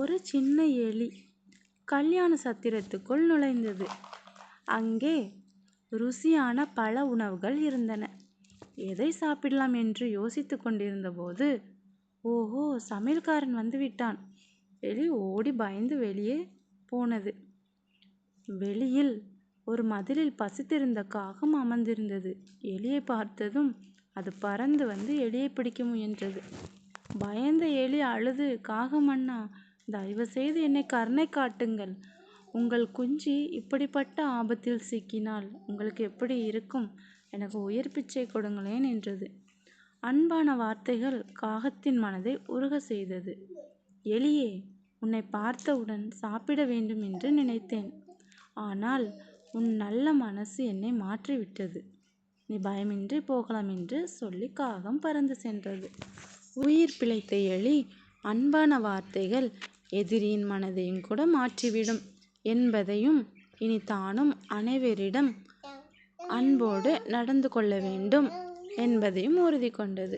ஒரு சின்ன எலி கல்யாண சத்திரத்துக்குள் நுழைந்தது. அங்கே ருசியான பல உணவுகள் இருந்தன. எதை சாப்பிடலாம் என்று யோசித்து கொண்டிருந்த போது, ஓஹோ, சமையல்காரன் வந்துவிட்டான். எலி ஓடி பயந்து வெளியே போனது. வெளியில் ஒரு மதிலில் பசித்திருந்த காகம் அமர்ந்திருந்தது. எலியை பார்த்ததும் அது பறந்து வந்து எலியை பிடிக்க முயன்றது. பயந்த எலி அழுது, காகம் அண்ணா, தயவு செய்து என்னை கருணை காட்டுங்கள். உங்கள் குஞ்சு இப்படிப்பட்ட ஆபத்தில் சிக்கினால் உங்களுக்கு எப்படி இருக்கும்? எனக்கு உயிர் பிச்சை கொடுங்களேன் என்றது. அன்பான வார்த்தைகள் காகத்தின் மனதை உருக செய்தது. எலியே, உன்னை பார்த்தவுடன் சாப்பிட வேண்டும் என்று நினைத்தேன். ஆனால் உன் நல்ல மனசு என்னை மாற்றிவிட்டது. நீ பயமின்றி போகலாம் என்று சொல்லி காகம் பறந்து சென்றது. உயிர் பிழைத்த எலி, அன்பான வார்த்தைகள் எதிரியின் மனதையும் கூட மாற்றிவிடும் என்பதையும், இனி தானும் அனைவரிடம் அன்போடு நடந்து கொள்ள வேண்டும் என்பதையும் உறுதி கொண்டது.